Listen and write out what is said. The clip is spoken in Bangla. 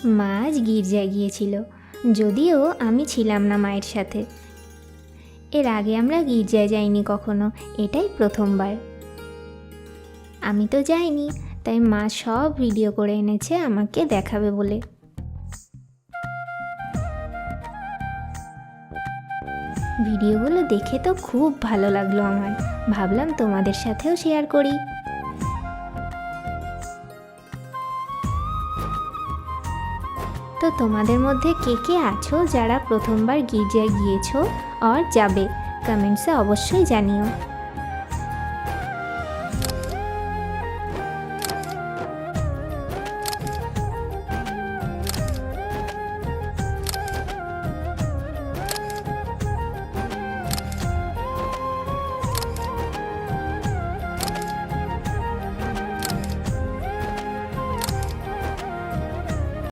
মা আজ গির্জায় গিয়েছিল, যদিও আমি ছিলাম না মায়ের সাথে। এর আগে আমরা গির্জায় যাইনি কখনো, এটাই প্রথমবার। আমি তো যাইনি, তাই মা সব ভিডিও করে এনেছে আমাকে দেখাবে বলে। ভিডিওগুলো দেখে তো খুব ভালো লাগলো আমার, ভাবলাম তোমাদের সাথেও শেয়ার করি। তো তোমাদের মধ্যে কে কে আছো যারা প্রথমবার গির্জায় গিয়েছো আর যাবে, কমেন্টসে অবশ্যই জানিও।